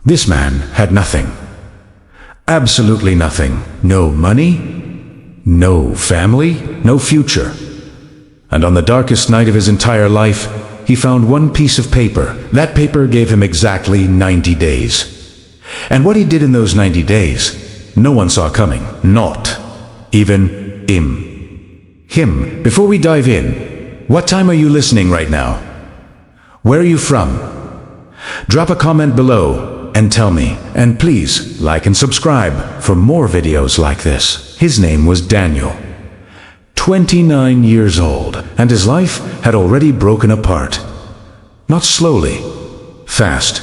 This man had nothing. Absolutely nothing. No money, no family, no future. And on the darkest night of his entire life, he found one piece of paper. That paper gave him exactly 90 days. And what he did in those 90 days, no one saw coming. Not even him. Before we dive in, what time are you listening right now? Where are you from? Drop a comment below and tell me. And please, like and subscribe for more videos like this. His name was Daniel. 29 years old, and his life had already broken apart. Not slowly, fast.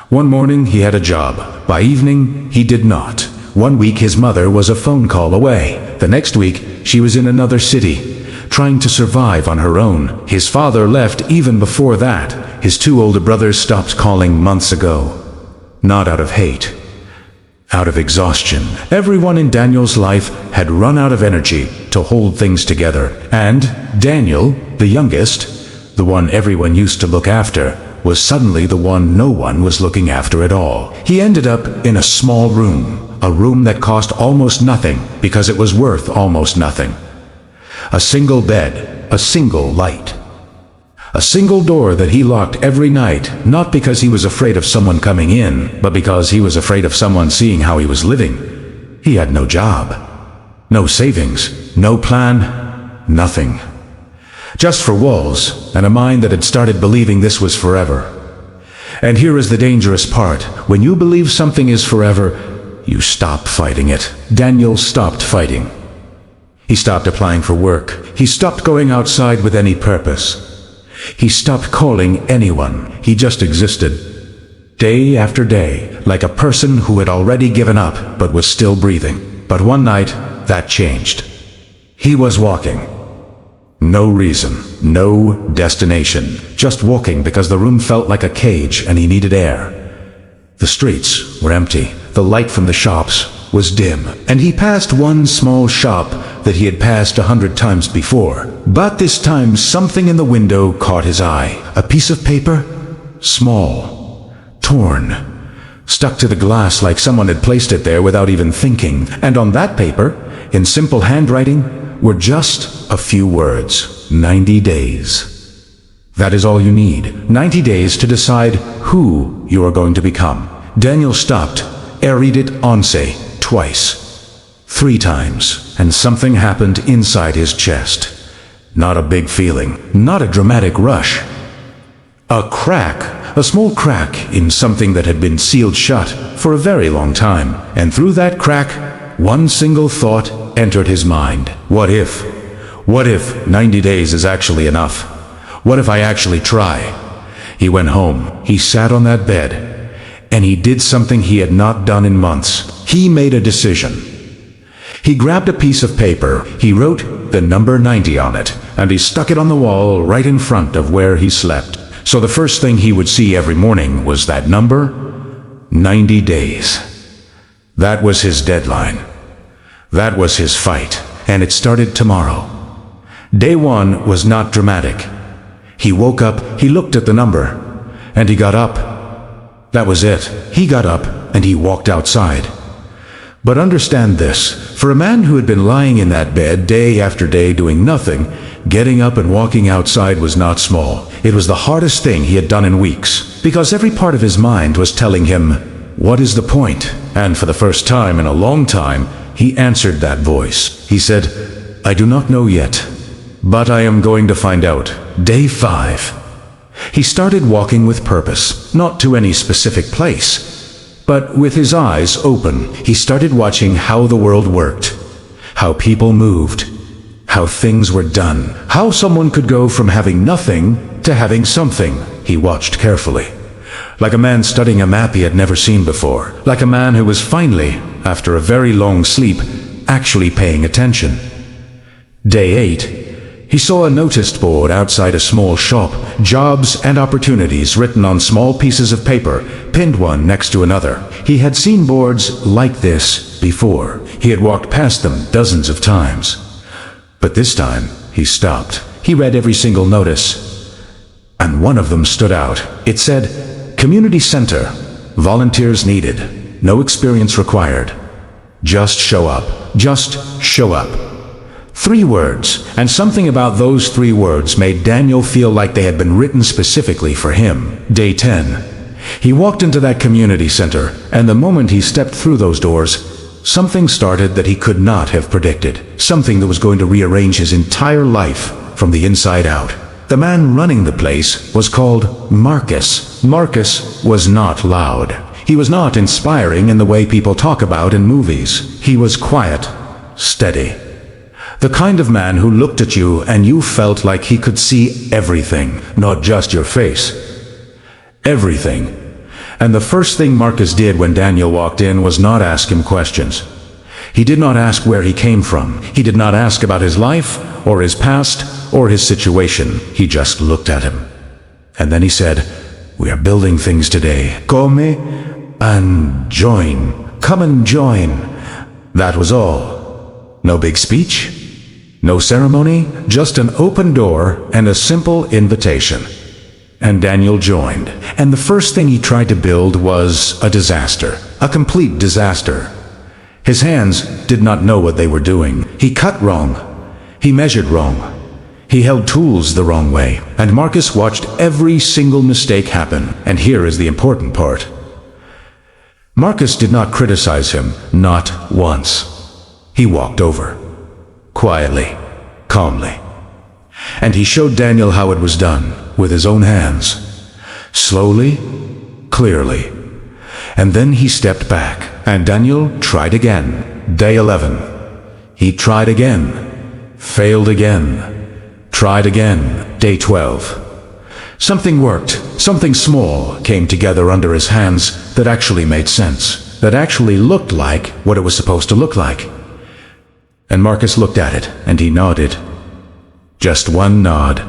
One morning he had a job. By evening, he did not. One week his mother was a phone call away. The next week, she was in another city, trying to survive on her own. His father left even before that. His two older brothers stopped calling months ago. Not out of hate, out of exhaustion. Everyone in Daniel's life had run out of energy to hold things together. And Daniel, the youngest, the one everyone used to look after, was suddenly the one no one was looking after at all. He ended up in a small room, a room that cost almost nothing because it was worth almost nothing. A single bed, a single light. A single door that he locked every night, not because he was afraid of someone coming in, but because he was afraid of someone seeing how he was living. He had no job, no savings, no plan, nothing. Just four walls, and a mind that had started believing this was forever. And here is the dangerous part. When you believe something is forever, you stop fighting it. Daniel stopped fighting. He stopped applying for work. He stopped going outside with any purpose. He stopped calling anyone. He just existed, day after day, like a person who had already given up but was still breathing. But one night, that changed. He was walking. No reason, no destination, just walking because the room felt like a cage and he needed air. The streets were empty. The light from the shops was dim, and he passed one small shop that he had passed 100 times before. But this time something in the window caught his eye. A piece of paper, small, torn, stuck to the glass like someone had placed it there without even thinking. And on that paper, in simple handwriting, were just a few words. 90 days. That is all you need. 90 days to decide who you are going to become. Daniel stopped, read it once, twice, 3 times, and something happened inside his chest. Not a big feeling, not a dramatic rush. A crack, a small crack in something that had been sealed shut for a very long time. And through that crack, one single thought entered his mind. What if? What if 90 days is actually enough? What if I actually try? He went home. He sat on that bed. And he did something he had not done in months. He made a decision. He grabbed a piece of paper. He wrote the number 90 on it, and he stuck it on the wall right in front of where he slept. So the first thing he would see every morning was that number, 90 days. That was his deadline. That was his fight, and it started tomorrow. Day 1 was not dramatic. He woke up, he looked at the number, and he got up. That was it. He got up and he walked outside. But understand this, for a man who had been lying in that bed day after day doing nothing, getting up and walking outside was not small. It was the hardest thing he had done in weeks, because every part of his mind was telling him, what is the point? And for the first time in a long time, he answered that voice. He said, I do not know yet, but I am going to find out. Day 5. He started walking with purpose, not to any specific place, but with his eyes open. He started watching how the world worked, how people moved, how things were done, how someone could go from having nothing to having something. He watched carefully, like a man studying a map he had never seen before, like a man who was finally, after a very long sleep, actually paying attention. Day 8. He saw a notice board outside a small shop, jobs and opportunities written on small pieces of paper, pinned one next to another. He had seen boards like this before. He had walked past them dozens of times. But this time, he stopped. He read every single notice, and one of them stood out. It said, Community Center, volunteers needed, no experience required. Just show up. Just show up. 3 words, and something about those 3 words made Daniel feel like they had been written specifically for him. Day 10. He walked into that community center, and the moment he stepped through those doors, something started that he could not have predicted. Something that was going to rearrange his entire life from the inside out. The man running the place was called Marcus. Marcus was not loud. He was not inspiring in the way people talk about in movies. He was quiet, steady. The kind of man who looked at you and you felt like he could see everything, not just your face. Everything. And the first thing Marcus did when Daniel walked in was not ask him questions. He did not ask where he came from. He did not ask about his life, or his past, or his situation. He just looked at him. And then he said, "We are building things today. Come and join. Come and join." That was all. No big speech, no ceremony, just an open door and a simple invitation. And Daniel joined. And the first thing he tried to build was a disaster. A complete disaster. His hands did not know what they were doing. He cut wrong. He measured wrong. He held tools the wrong way. And Marcus watched every single mistake happen. And here is the important part. Marcus did not criticize him, not once. He walked over. Quietly, calmly. And he showed Daniel how it was done, with his own hands. Slowly, clearly. And then he stepped back, and Daniel tried again. Day 11. He tried again. Failed again. Tried again. Day 12. Something worked. Something small came together under his hands that actually made sense. That actually looked like what it was supposed to look like. And Marcus looked at it, and he nodded. Just one nod.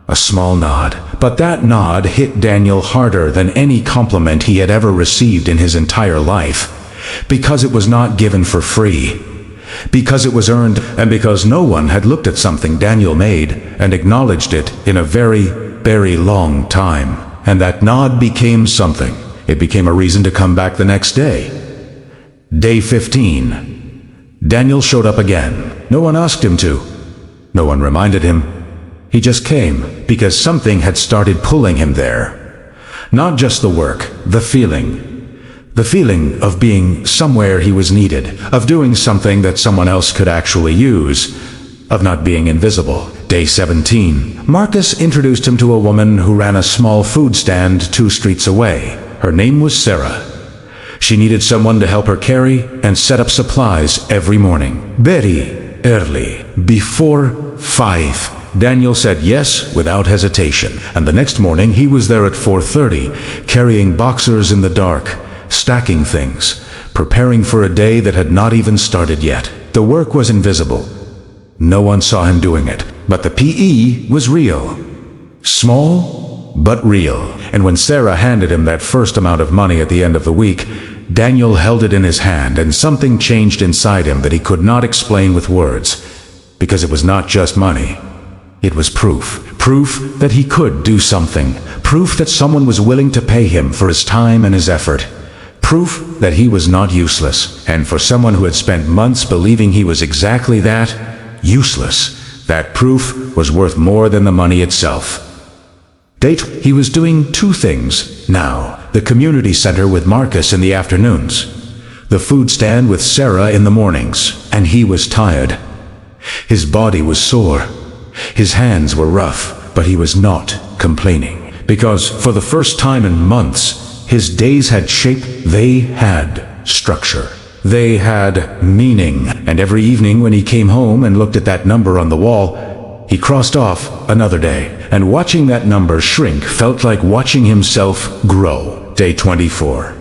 A small nod. But that nod hit Daniel harder than any compliment he had ever received in his entire life. Because it was not given for free. Because it was earned, and because no one had looked at something Daniel made and acknowledged it in a very, very long time. And that nod became something. It became a reason to come back the next day. Day 15. Daniel showed up again. No one asked him to. No one reminded him. He just came because something had started pulling him there. Not just the work, the feeling. The feeling of being somewhere he was needed, of doing something that someone else could actually use, of not being invisible. Day 17. Marcus introduced him to a woman who ran a small food stand 2 streets away. Her name was Sarah. She needed someone to help her carry and set up supplies every morning. Very early, before 5. Daniel said yes without hesitation, and the next morning he was there at 4:30, carrying boxers in the dark, stacking things, preparing for a day that had not even started yet. The work was invisible. No one saw him doing it, but the PE was real. Small, but real. And when Sarah handed him that first amount of money at the end of the week, Daniel held it in his hand, and something changed inside him that he could not explain with words, because it was not just money. It was proof. Proof that he could do something. Proof that someone was willing to pay him for his time and his effort. Proof that he was not useless. And for someone who had spent months believing he was exactly that, useless, that proof was worth more than the money itself. He was doing 2 things now. The community center with Marcus in the afternoons. The food stand with Sarah in the mornings. And he was tired. His body was sore. His hands were rough, but he was not complaining. Because for the first time in months, his days had shape. They had structure. They had meaning. And every evening when he came home and looked at that number on the wall, he crossed off another day. And watching that number shrink felt like watching himself grow. Day 24.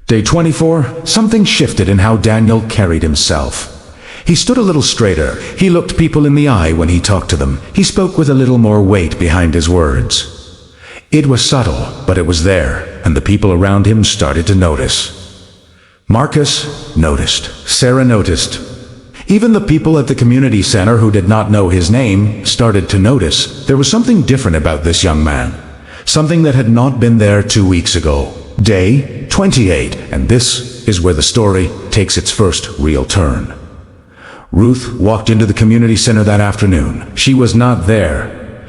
Day 24, something shifted in how Daniel carried himself. He stood a little straighter. He looked people in the eye when he talked to them. He spoke with a little more weight behind his words. It was subtle, but it was there, and the people around him started to notice. Marcus noticed. Sarah noticed. Even the people at the community center who did not know his name started to notice. There was something different about this young man. Something that had not been there 2 weeks ago. Day 28, and this is where the story takes its first real turn. Ruth walked into the community center that afternoon. She was not there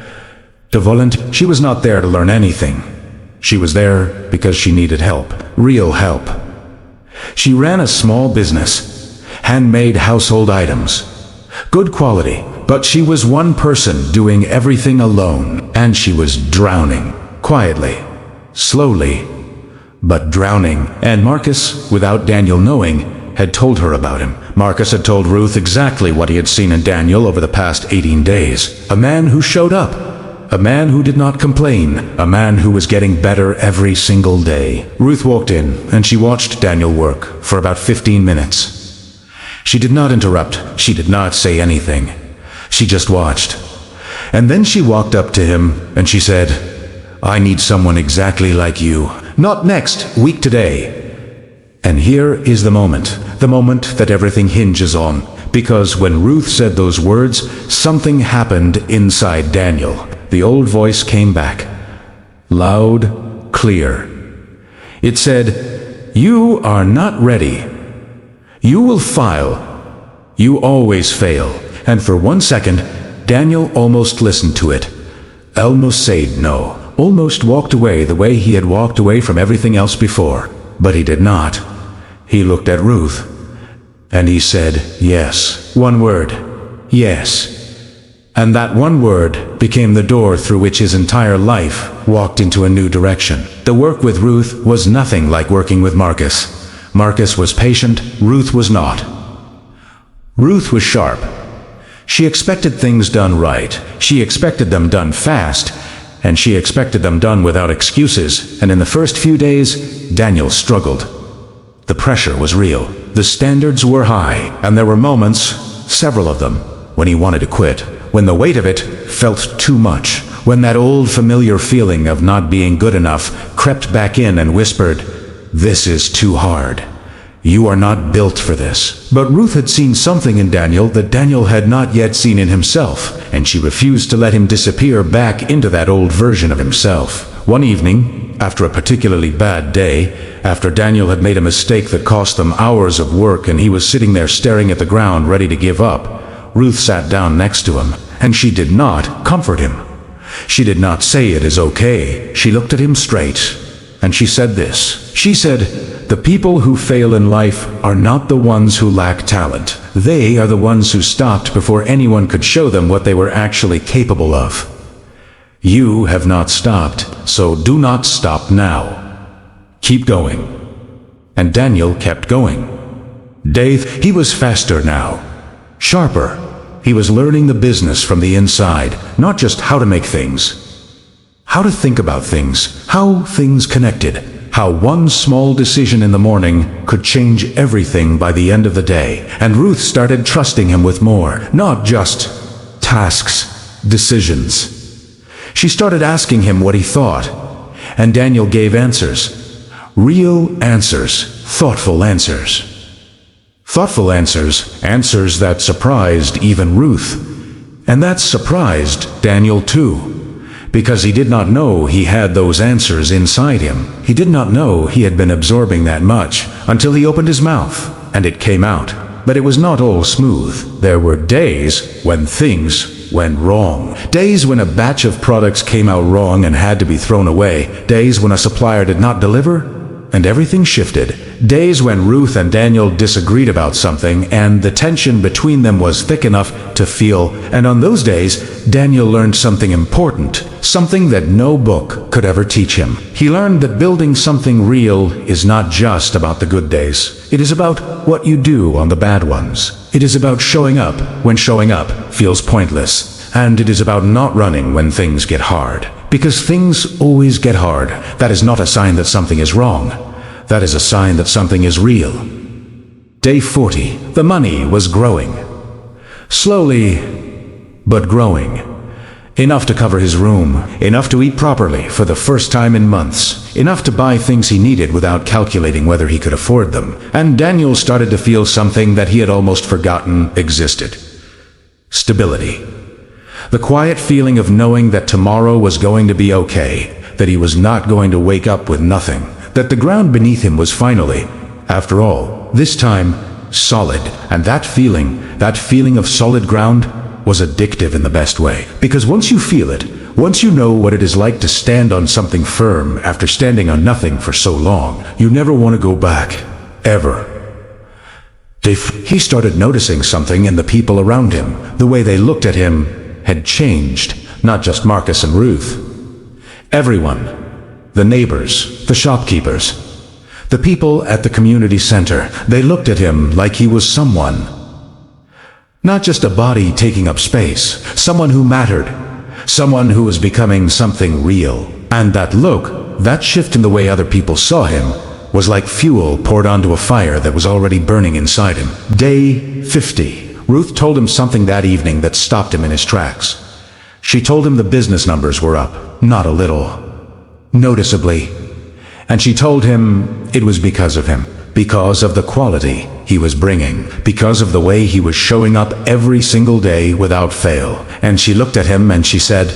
to volunteer. She was not there to learn anything. She was there because she needed help, real help. She ran a small business, handmade household items, good quality, but she was one person doing everything alone, and she was drowning, quietly, slowly, but drowning. And Marcus, without Daniel knowing, had told her about him. Marcus had told Ruth exactly what he had seen in Daniel over the past 18 days. A man who showed up, a man who did not complain, a man who was getting better every single day. Ruth walked in, and she watched Daniel work for about 15 minutes. She did not interrupt. She did not say anything. She just watched. And then she walked up to him, and she said, "I need someone exactly like you. Not next week, today." And here is the moment that everything hinges on. Because when Ruth said those words, something happened inside Daniel. The old voice came back, loud, clear. It said, "You are not ready. You will fail. You always fail." And for 1 second, Daniel almost listened to it. Almost said no. Almost walked away the way he had walked away from everything else before. But he did not. He looked at Ruth, and he said, yes. One word, yes. And that one word became the door through which his entire life walked into a new direction. The work with Ruth was nothing like working with Marcus. Marcus was patient, Ruth was not. Ruth was sharp. She expected things done right. She expected them done fast, and she expected them done without excuses. And in the first few days, Daniel struggled. The pressure was real. The standards were high, and there were moments, several of them, when he wanted to quit. When the weight of it felt too much. When that old familiar feeling of not being good enough crept back in and whispered, "This is too hard. You are not built for this." But Ruth had seen something in Daniel that Daniel had not yet seen in himself, and she refused to let him disappear back into that old version of himself. One evening, after a particularly bad day, after Daniel had made a mistake that cost them hours of work and he was sitting there staring at the ground ready to give up, Ruth sat down next to him, and she did not comfort him. She did not say it is okay. She looked at him straight, and she said this. She said, "The people who fail in life are not the ones who lack talent. They are the ones who stopped before anyone could show them what they were actually capable of. You have not stopped, so do not stop now. Keep going." And Daniel kept going. He was faster now, sharper. He was learning the business from the inside, not just how to make things, how to think about things, how things connected, how one small decision in the morning could change everything by the end of the day. And Ruth started trusting him with more, not just tasks, decisions. She started asking him what he thought, and Daniel gave answers. Real answers, thoughtful answers. Thoughtful answers, answers that surprised even Ruth. And that surprised Daniel too, because he did not know he had those answers inside him. He did not know he had been absorbing that much until he opened his mouth, and it came out. But it was not all smooth. There were days when things went wrong. Days when a batch of products came out wrong and had to be thrown away. Days when a supplier did not deliver, and everything shifted. Days when Ruth and Daniel disagreed about something, and the tension between them was thick enough to feel. And on those days, Daniel learned something important, something that no book could ever teach him. He learned that building something real is not just about the good days. It is about what you do on the bad ones. It is about showing up when showing up feels pointless. And it is about not running when things get hard. Because things always get hard. That is not a sign that something is wrong. That is a sign that something is real. Day 40. The money was growing. Slowly, but growing. Enough to cover his room. Enough to eat properly for the first time in months. Enough to buy things he needed without calculating whether he could afford them. And Daniel started to feel something that he had almost forgotten existed. Stability. The quiet feeling of knowing that tomorrow was going to be okay. that he was not going to wake up with nothing, that the ground beneath him was finally, after all, this time, solid. And that feeling of solid ground was addictive in the best way. Because once you feel it, once you know what it is like to stand on something firm after standing on nothing for so long, you never want to go back. Ever. He started noticing something in the people around him. The way they looked at him had changed. Not just Marcus and Ruth. Everyone. The neighbors, the shopkeepers, the people at the community center, they looked at him like he was someone. Not just a body taking up space, someone who mattered, someone who was becoming something real. And that look, that shift in the way other people saw him, was like fuel poured onto a fire that was already burning inside him. Day 50. Ruth told him something that evening that stopped him in his tracks. She told him the business numbers were up, not a little, noticeably. And she told him it was because of him, because of the quality he was bringing, because of the way he was showing up every single day without fail. And she looked at him and she said,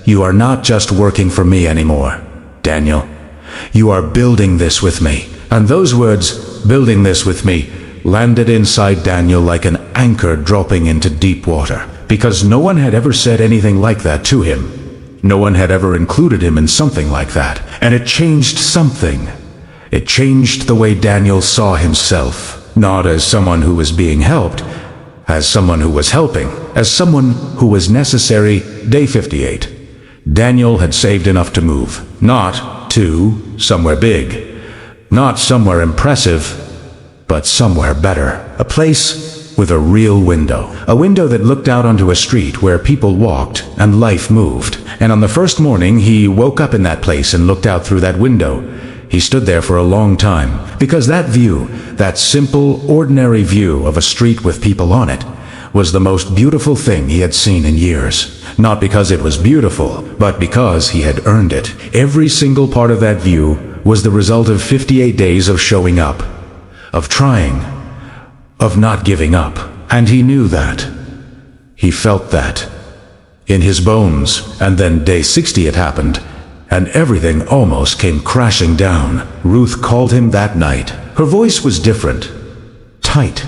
"You are not just working for me anymore, Daniel. You are building this with me." And those words, "building this with me," landed inside Daniel like an anchor dropping into deep water. Because no one had ever said anything like that to him. No one had ever included him in something like that. And it changed something. It changed the way Daniel saw himself. Not as someone who was being helped, as someone who was helping, as someone who was necessary. Day 58. Daniel had saved enough to move. Not to somewhere big. Not somewhere impressive, but somewhere better. A place with a real window. A window that looked out onto a street where people walked and life moved. And on the first morning, he woke up in that place and looked out through that window. He stood there for a long time, because that view, that simple, ordinary view of a street with people on it, was the most beautiful thing he had seen in years. Not because it was beautiful, but because he had earned it. Every single part of that view was the result of 58 days of showing up, of trying, of not giving up. And he knew that. He felt that in his bones. And then day 60 had happened, and everything almost came crashing down. Ruth called him that night. Her voice was different, tight,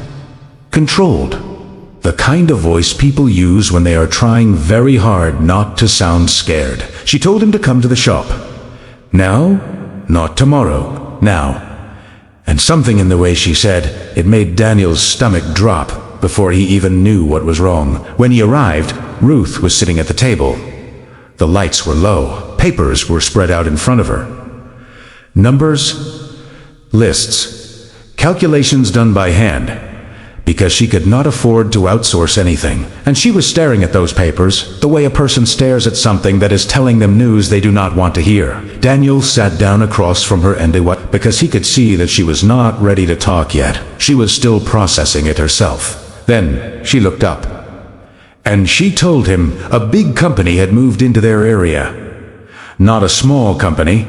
controlled. The kind of voice people use when they are trying very hard not to sound scared. She told him to come to the shop. Now, not tomorrow, now. And something in the way she said, it made Daniel's stomach drop before he even knew what was wrong. When he arrived, Ruth was sitting at the table. The lights were low. Papers were spread out in front of her. Numbers, lists, calculations done by hand, because she could not afford to outsource anything. And she was staring at those papers, the way a person stares at something that is telling them news they do not want to hear. Daniel sat down across from her and because he could see that she was not ready to talk yet. She was still processing it herself. Then she looked up, and she told him a big company had moved into their area. Not a small company,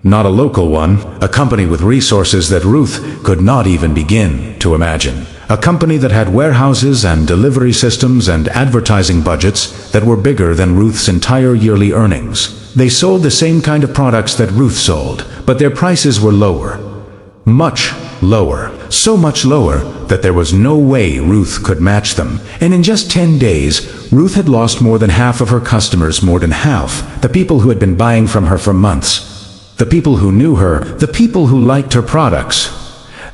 not a local one, a company with resources that Ruth could not even begin to imagine. A company that had warehouses and delivery systems and advertising budgets that were bigger than Ruth's entire yearly earnings. They sold the same kind of products that Ruth sold, but their prices were lower. Much lower. So much lower that there was no way Ruth could match them. And in just 10 days, Ruth had lost more than half of her customers, more than half. The people who had been buying from her for months. The people who knew her. The people who liked her products.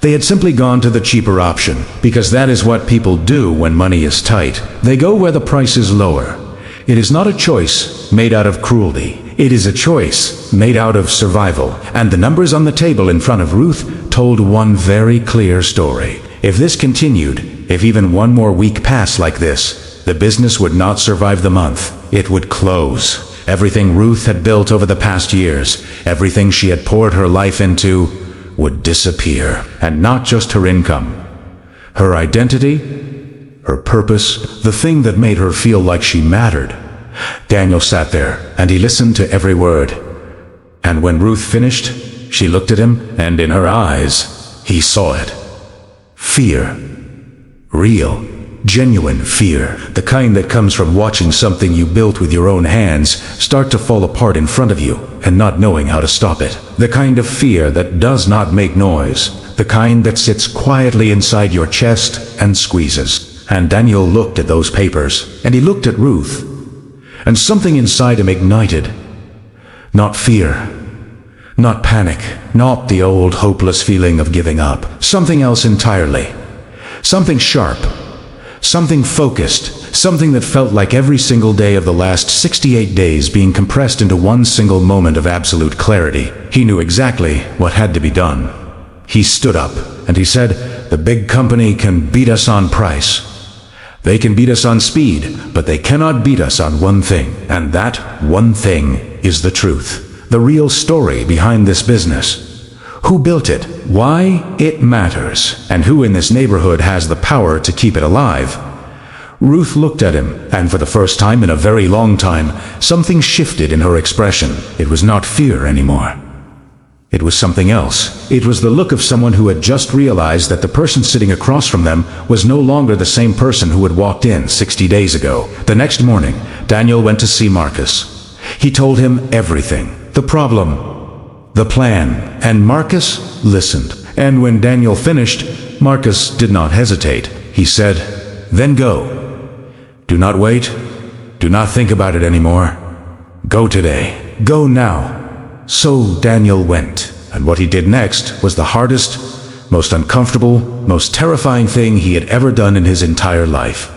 They had simply gone to the cheaper option, because that is what people do when money is tight. They go where the price is lower. It is not a choice made out of cruelty. It is a choice made out of survival. And the numbers on the table in front of Ruth told one very clear story. If this continued, if even one more week passed like this, the business would not survive the month. It would close. Everything Ruth had built over the past years, everything she had poured her life into, would disappear. And not just her income. Her identity, her purpose, the thing that made her feel like she mattered. Daniel sat there, and he listened to every word. And when Ruth finished, she looked at him, and in her eyes, he saw it. Fear. Real. genuine fear, the kind that comes from watching something you built with your own hands start to fall apart in front of you and not knowing how to stop it. The kind of fear that does not make noise, the kind that sits quietly inside your chest and squeezes. And Daniel looked at those papers, and he looked at Ruth, and something inside him ignited. Not fear, not panic, not the old hopeless feeling of giving up. Something else entirely. Something sharp. Something focused, something that felt like every single day of the last 68 days being compressed into one single moment of absolute clarity. He knew exactly what had to be done. He stood up, and he said, "The big company can beat us on price. They can beat us on speed, but they cannot beat us on one thing, and that one thing is the truth. The real story behind this business. Who built it? Why it matters? And who in this neighborhood has the power to keep it alive?" Ruth looked at him, and for the first time in a very long time, something shifted in her expression. It was not fear anymore. It was something else. It was the look of someone who had just realized that the person sitting across from them was no longer the same person who had walked in 60 days ago. The next morning, Daniel went to see Marcus. He told him everything. The problem, the plan, and Marcus listened. And when Daniel finished, Marcus did not hesitate. He said, "Then go. Do not wait. Do not think about it anymore. Go today. Go now." So Daniel went, and what he did next was the hardest, most uncomfortable, most terrifying thing he had ever done in his entire life.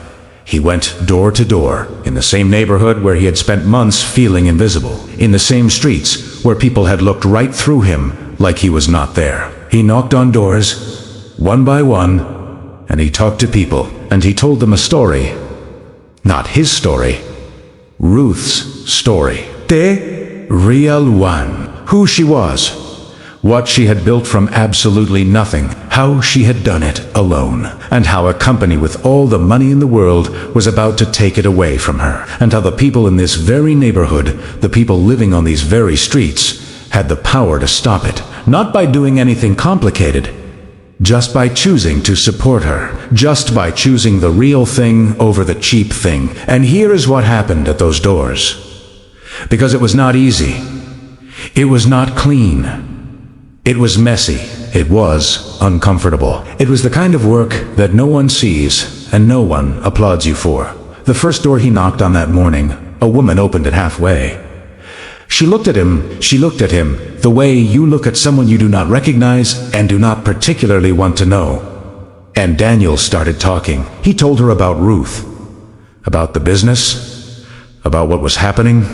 He went door to door, in the same neighborhood where he had spent months feeling invisible, in the same streets where people had looked right through him like he was not there. He knocked on doors, one by one, and he talked to people, and he told them a story. Not his story, Ruth's story. The real one. Who she was. What she had built from absolutely nothing. How she had done it alone. And how a company with all the money in the world was about to take it away from her. And how the people in this very neighborhood, the people living on these very streets, had the power to stop it. Not by doing anything complicated. Just by choosing to support her. Just by choosing the real thing over the cheap thing. And here is what happened at those doors. Because it was not easy. It was not clean. It was messy. It was uncomfortable. It was the kind of work that no one sees and no one applauds you for. The first door he knocked on that morning, a woman opened it halfway. She looked at him the way you look at someone you do not recognize and do not particularly want to know. And Daniel started talking. He told her about Ruth, about the business, about what was happening,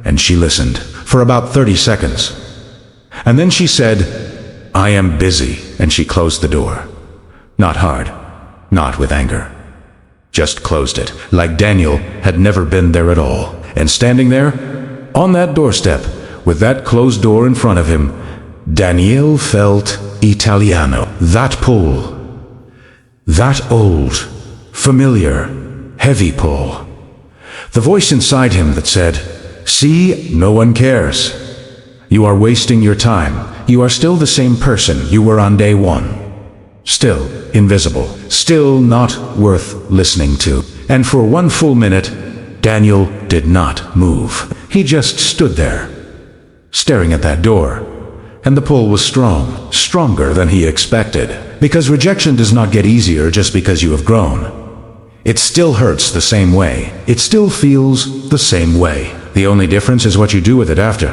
and she listened for about 30 seconds. And then she said, "I am busy," and she closed the door. Not hard, not with anger. Just closed it, like Daniel had never been there at all. And standing there, on that doorstep, with that closed door in front of him, Daniel felt Italiano. That pull. That old, familiar, heavy pull. The voice inside him that said, "See, no one cares. You are wasting your time. You are still the same person you were on day one. Still invisible. Still not worth listening to." And for one full minute, Daniel did not move. He just stood there, staring at that door. And the pull was strong, stronger than he expected. Because rejection does not get easier just because you have grown. It still hurts the same way. It still feels the same way. The only difference is what you do with it after.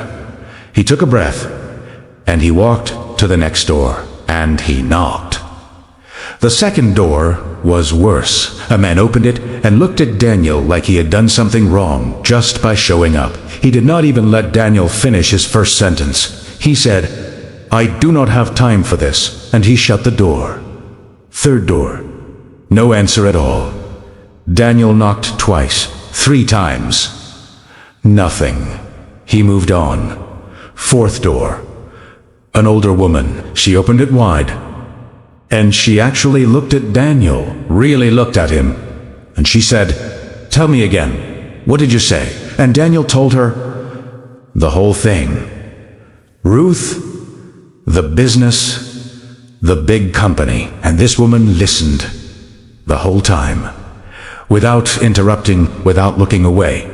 He took a breath, and he walked to the next door, and he knocked. The second door was worse. A man opened it and looked at Daniel like he had done something wrong just by showing up. He did not even let Daniel finish his first sentence. He said, "I do not have time for this," and he shut the door. Third door. No answer at all. Daniel knocked twice, 3 times. Nothing. He moved on. Fourth door. An older woman. She opened it wide. And she actually looked at Daniel, really looked at him. And she said, "Tell me again. What did you say?" And Daniel told her the whole thing. Ruth, the business, the big company. And this woman listened the whole time. without interrupting, without looking away.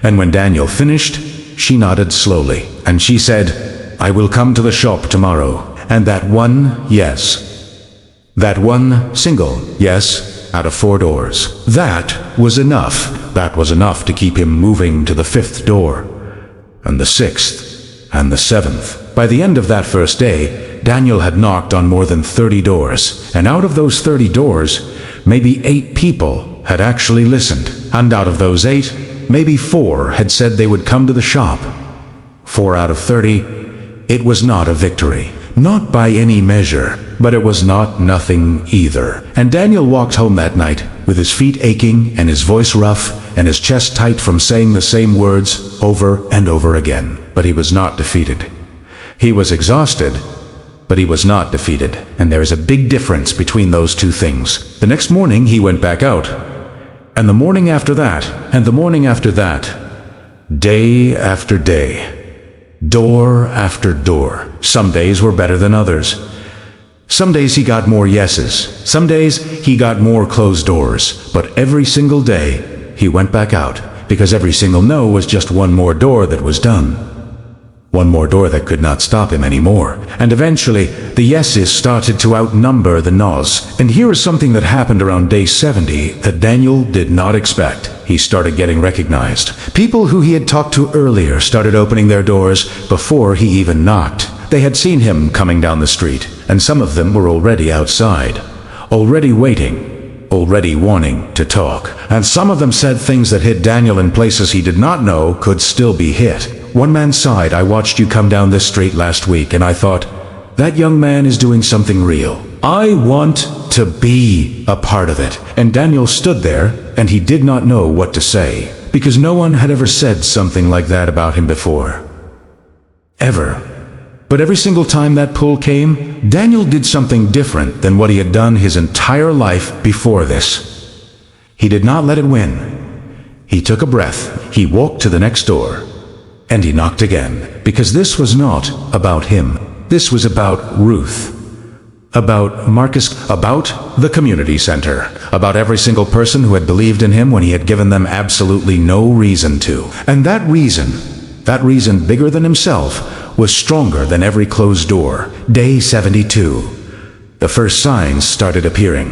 And when Daniel finished, she nodded slowly, and she said, "I will come to the shop tomorrow." And that one yes, that one single yes out of 4 doors, that was enough. That was enough to keep him moving to the 5th door, and the 6th, and the 7th. By the end of that first day, Daniel had knocked on more than 30 doors, and out of those 30 doors, maybe 8 people had actually listened. And out of those 8, maybe 4 had said they would come to the shop. 4 out of 30, it was not a victory. Not by any measure, but it was not nothing either. And Daniel walked home that night with his feet aching and his voice rough and his chest tight from saying the same words over and over again. But he was not defeated. He was exhausted, but he was not defeated. And there is a big difference between those two things. The next morning he went back out. And the morning after that, and the morning after that, day after day, door after door. Some days were better than others. Some days he got more yeses. Some days he got more closed doors. But every single day he went back out, because every single no was just one more door that was done. One more door that could not stop him anymore. And eventually, the yeses started to outnumber the nos. And here is something that happened around day 70 that Daniel did not expect. He started getting recognized. People who he had talked to earlier started opening their doors before he even knocked. They had seen him coming down the street, and some of them were already outside, already waiting, already wanting to talk. And some of them said things that hit Daniel in places he did not know could still be hit. One man sighed, "I watched you come down this street last week, and I thought, that young man is doing something real. I want to be a part of it." And Daniel stood there, and he did not know what to say, because no one had ever said something like that about him before. Ever. But every single time that pull came, Daniel did something different than what he had done his entire life before this. He did not let it win. He took a breath, he walked to the next door, and he knocked again, because this was not about him. This was about Ruth, about Marcus, about the community center, about every single person who had believed in him when he had given them absolutely no reason to. And that reason bigger than himself, was stronger than every closed door. Day 72. The first signs started appearing.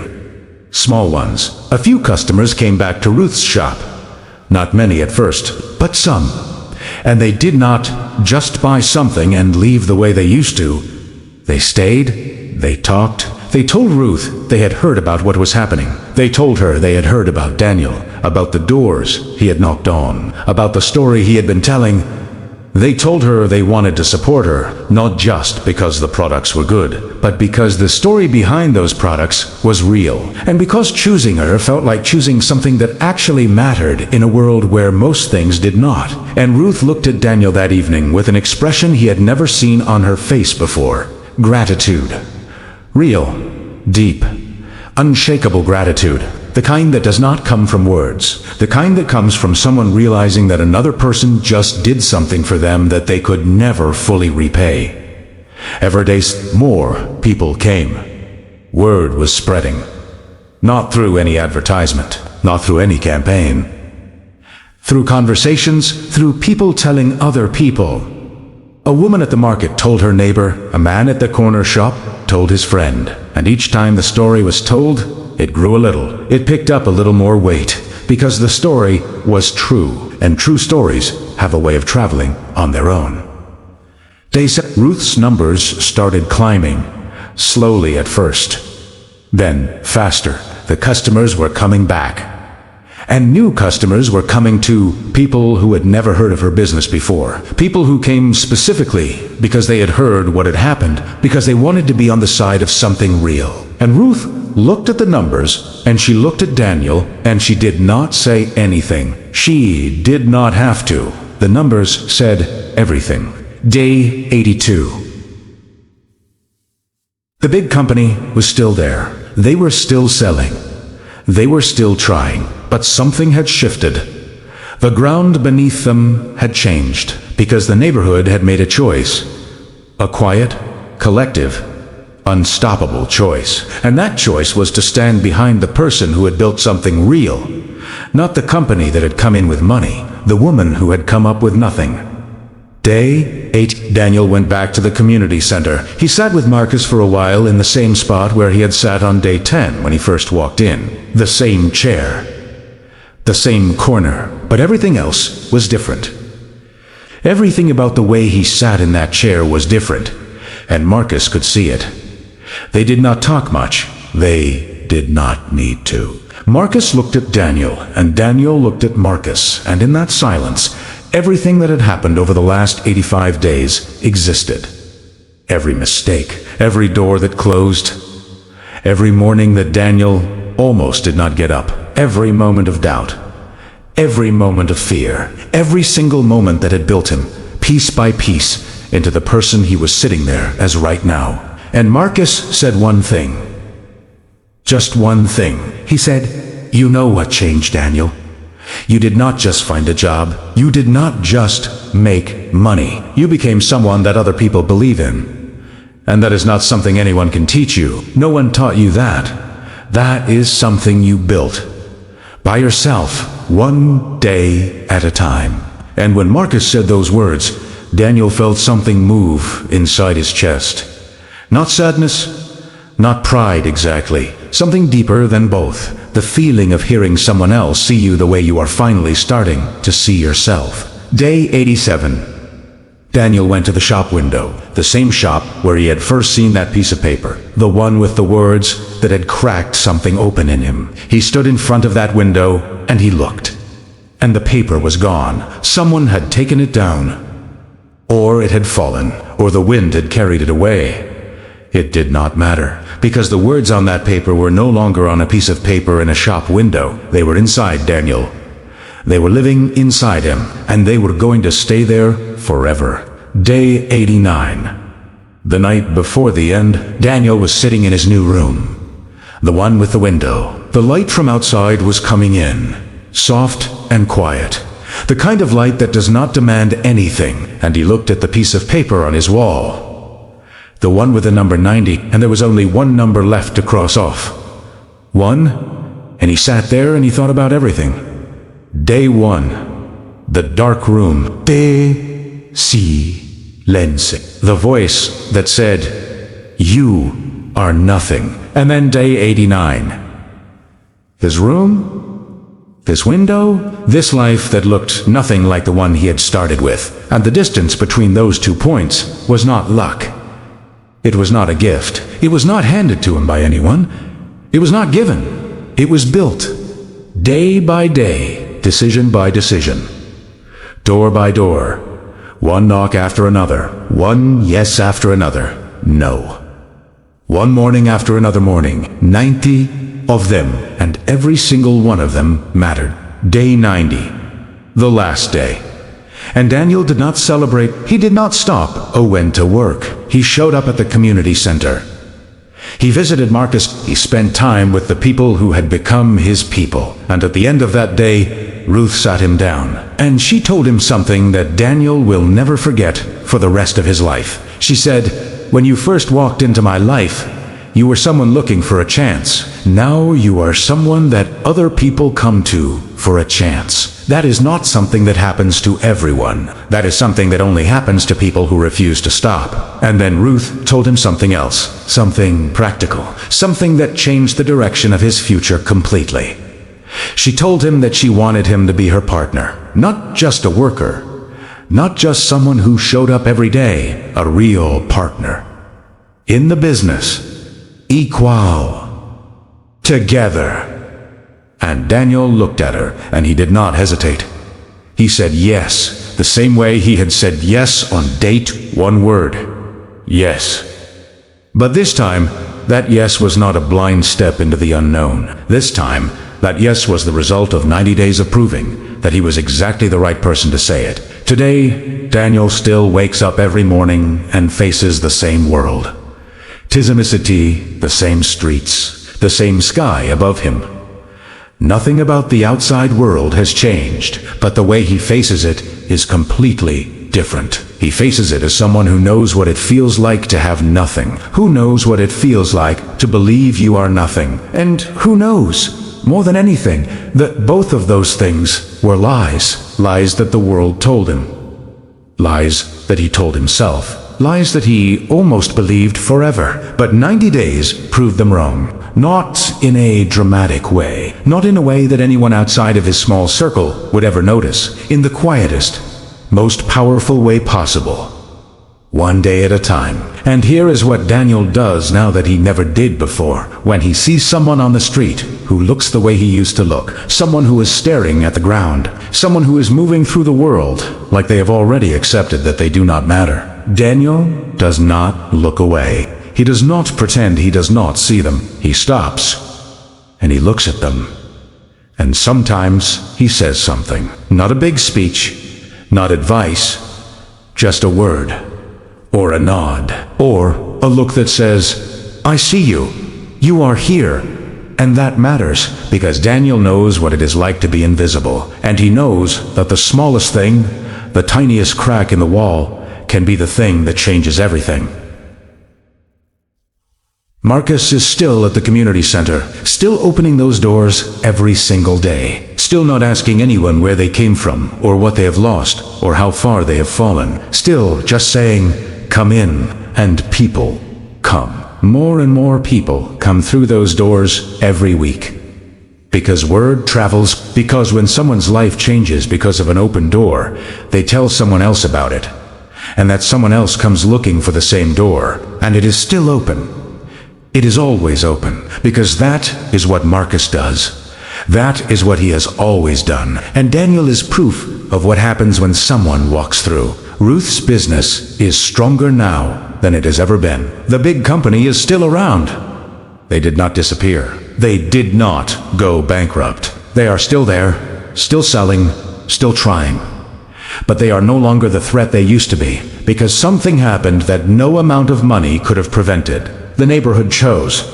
Small ones. A few customers came back to Ruth's shop. Not many at first, but some. And they did not just buy something and leave the way they used to. They stayed, they talked, they told Ruth they had heard about what was happening. They told her they had heard about Daniel, about the doors he had knocked on, about the story he had been telling. They told her they wanted to support her, not just because the products were good, but because the story behind those products was real, and because choosing her felt like choosing something that actually mattered in a world where most things did not. And Ruth looked at Daniel that evening with an expression he had never seen on her face before. Gratitude. Real, deep, unshakable gratitude. The kind that does not come from words. The kind that comes from someone realizing that another person just did something for them that they could never fully repay. Every day more people came. Word was spreading. Not through any advertisement, not through any campaign. Through conversations, through people telling other people. A woman at the market told her neighbor, a man at the corner shop told his friend. And each time the story was told, it grew a little. It picked up a little more weight, because the story was true, and true stories have a way of traveling on their own. Ruth's numbers started climbing, slowly at first. Then, faster. The customers were coming back. And new customers were coming too, people who had never heard of her business before. People who came specifically because they had heard what had happened, because they wanted to be on the side of something real. And Ruth looked at the numbers, and she looked at Daniel, and she did not say anything. She did not have to. The numbers said everything. Day 82. The big company was still there. They were still selling. They were still trying, but something had shifted. The ground beneath them had changed, because the neighborhood had made a choice. A quiet, collective, unstoppable choice. And that choice was to stand behind the person who had built something real, not the company that had come in with money, the woman who had come up with nothing. Day 8, Daniel went back to the community center. He sat with Marcus for a while in the same spot where he had sat on day 10 when he first walked in. The same chair, the same corner, but everything else was different. Everything about the way he sat in that chair was different, and Marcus could see it. They did not talk much. They did not need to. Marcus looked at Daniel, and Daniel looked at Marcus, and in that silence, everything that had happened over the last 85 days existed. Every mistake, every door that closed, every morning that Daniel almost did not get up, every moment of doubt, every moment of fear, every single moment that had built him, piece by piece, into the person he was sitting there as right now. And Marcus said one thing. Just one thing. He said, "You know what changed, Daniel? You did not just find a job. You did not just make money. You became someone that other people believe in. And that is not something anyone can teach you. No one taught you that. That is something you built. By yourself, one day at a time." And when Marcus said those words, Daniel felt something move inside his chest. Not sadness, not pride exactly. Something deeper than both. The feeling of hearing someone else see you the way you are finally starting to see yourself. Day 87. Daniel went to the shop window, the same shop where he had first seen that piece of paper, the one with the words that had cracked something open in him. He stood in front of that window and he looked. And the paper was gone. Someone had taken it down. Or it had fallen, or the wind had carried it away. It did not matter, because the words on that paper were no longer on a piece of paper in a shop window. They were inside Daniel. They were living inside him, and they were going to stay there forever. Day 89. The night before the end, Daniel was sitting in his new room. The one with the window. The light from outside was coming in, soft and quiet. The kind of light that does not demand anything, and he looked at the piece of paper on his wall. The one with the number 90, and there was only one number left to cross off. One, and he sat there and he thought about everything. Day 1, the dark room. Silence. The voice that said, "You are nothing." And then day 89. His room, this window, this life that looked nothing like the one he had started with. And the distance between those 2 points was not luck. It was not a gift. It was not handed to him by anyone. It was not given. It was built. Day by day, decision by decision. Door by door. One knock after another. One yes after another. No. One morning after another morning. 90 of them, and every single one of them mattered. Day 90. The last day. And Daniel did not celebrate. He did not stop or went to work. He showed up at the community center. He visited Marcus. He spent time with the people who had become his people. And at the end of that day, Ruth sat him down. And she told him something that Daniel will never forget for the rest of his life. She said, "When you first walked into my life, you were someone looking for a chance. Now you are someone that other people come to for a chance. That is not something that happens to everyone. That is something that only happens to people who refuse to stop." And then Ruth told him something else, something practical, something that changed the direction of his future completely. She told him that she wanted him to be her partner, not just a worker, not just someone who showed up every day, a real partner. In the business, equal, together. And Daniel looked at her, and he did not hesitate. He said yes, the same way he had said yes on date 1 word. Yes. But this time, that yes was not a blind step into the unknown. This time, that yes was the result of 90 days of proving that he was exactly the right person to say it. Today, Daniel still wakes up every morning and faces the same world. Tismicity, the same streets, the same sky above him. Nothing about the outside world has changed, but the way he faces it is completely different. He faces it as someone who knows what it feels like to have nothing, who knows what it feels like to believe you are nothing, and who knows, more than anything, that both of those things were lies. Lies that the world told him. Lies that he told himself. Lies that he almost believed forever. But 90 days proved them wrong. Not in a dramatic way. Not in a way that anyone outside of his small circle would ever notice. In the quietest, most powerful way possible. One day at a time. And here is what Daniel does now that he never did before. When he sees someone on the street who looks the way he used to look, someone who is staring at the ground, someone who is moving through the world like they have already accepted that they do not matter, Daniel does not look away. He does not pretend he does not see them. He stops and he looks at them. And sometimes he says something. Not a big speech, not advice, just a word. Or a nod, or a look that says, I see you, you are here, and that matters, because Daniel knows what it is like to be invisible, and he knows that the smallest thing, the tiniest crack in the wall, can be the thing that changes everything. Marcus is still at the community center, still opening those doors every single day, still not asking anyone where they came from, or what they have lost, or how far they have fallen, still just saying, come in, and people come. More and more people come through those doors every week. Because word travels, because when someone's life changes because of an open door, they tell someone else about it. And that someone else comes looking for the same door, and it is still open. It is always open, because that is what Marcus does. That is what he has always done. And Daniel is proof of what happens when someone walks through. Ruth's business is stronger now than it has ever been. The big company is still around. They did not disappear. They did not go bankrupt. They are still there, still selling, still trying. But they are no longer the threat they used to be, because something happened that no amount of money could have prevented. The neighborhood chose.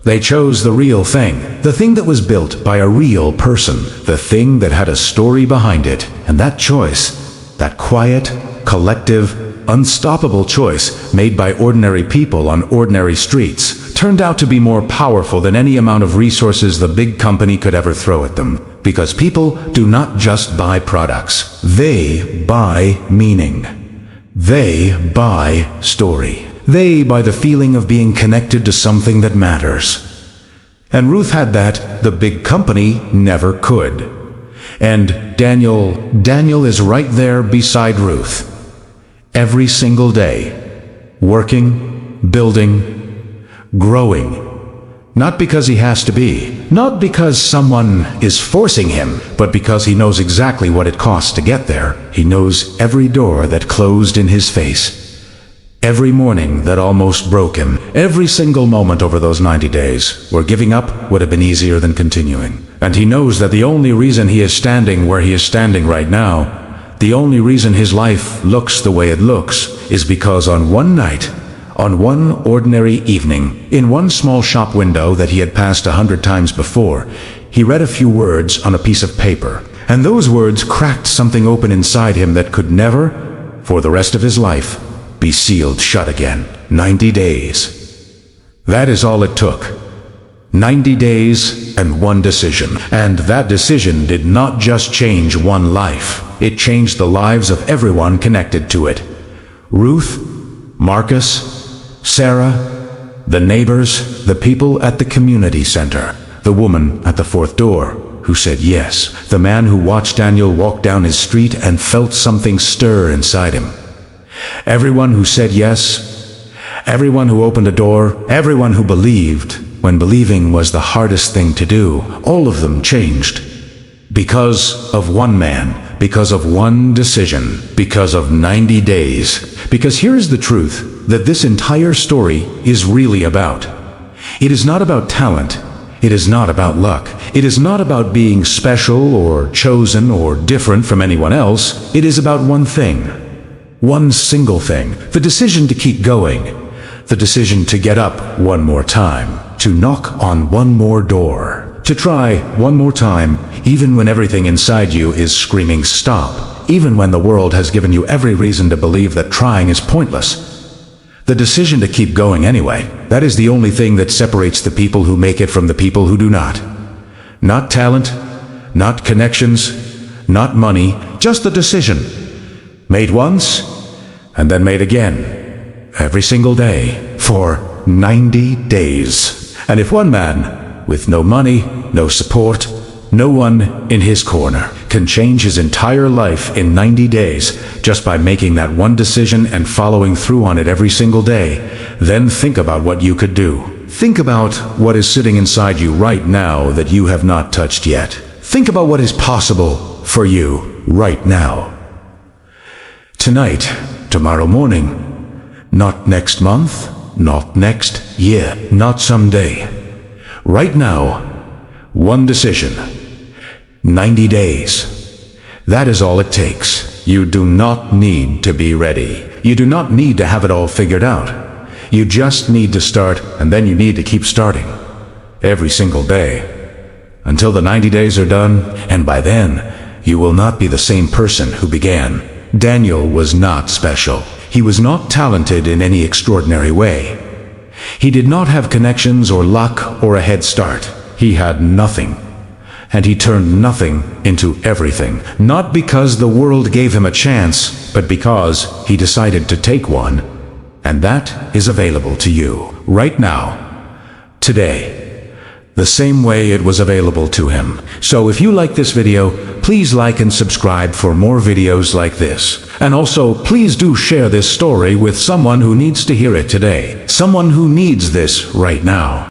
They chose the real thing, the thing that was built by a real person, the thing that had a story behind it. And that choice, that quiet, collective, unstoppable choice made by ordinary people on ordinary streets, turned out to be more powerful than any amount of resources the big company could ever throw at them. Because people do not just buy products. They buy meaning. They buy story. They buy the feeling of being connected to something that matters. And Ruth had that the big company never could. And Daniel is right there beside Ruth. Every single day. Working, building, growing. Not because he has to be. Not because someone is forcing him. But because he knows exactly what it costs to get there. He knows every door that closed in his face. Every morning that almost broke him, every single moment over those 90 days, where giving up would have been easier than continuing. And he knows that the only reason he is standing where he is standing right now, the only reason his life looks the way it looks, is because on one night, on one ordinary evening, in one small shop window that he had passed 100 times before, he read a few words on a piece of paper. And those words cracked something open inside him that could never, for the rest of his life, be sealed shut again. 90 days. That is all it took. 90 days and one decision. And that decision did not just change one life. It changed the lives of everyone connected to it. Ruth, Marcus, Sarah, the neighbors, the people at the community center, the woman at the fourth door who said yes, the man who watched Daniel walk down his street and felt something stir inside him. Everyone who said yes, everyone who opened a door, everyone who believed when believing was the hardest thing to do, all of them changed. Because of one man, because of one decision, because of 90 days. Because here is the truth that this entire story is really about. It is not about talent. It is not about luck. It is not about being special or chosen or different from anyone else. It is about one thing. One single thing, the decision to keep going, the decision to get up one more time, to knock on one more door, to try one more time, even when everything inside you is screaming stop, even when the world has given you every reason to believe that trying is pointless. The decision to keep going anyway, that is the only thing that separates the people who make it from the people who do not. Not talent, not connections, not money, just the decision. Made once, and then made again. Every single day, for 90 days. And if one man, with no money, no support, no one in his corner, can change his entire life in 90 days just by making that one decision and following through on it every single day, then think about what you could do. Think about what is sitting inside you right now that you have not touched yet. Think about what is possible for you right now. Tonight, tomorrow morning, not next month, not next year, not someday. Right now, one decision. 90 days. That is all it takes. You do not need to be ready. You do not need to have it all figured out. You just need to start, and then you need to keep starting. Every single day. Until the 90 days are done, and by then, you will not be the same person who began. Daniel was not special. He was not talented in any extraordinary way. He did not have connections or luck or a head start. He had nothing. And he turned nothing into everything. Not because the world gave him a chance, but because he decided to take one. And that is available to you right now, today, the same way it was available to him. So if you like this video, please like and subscribe for more videos like this. And also, please do share this story with someone who needs to hear it today. Someone who needs this right now.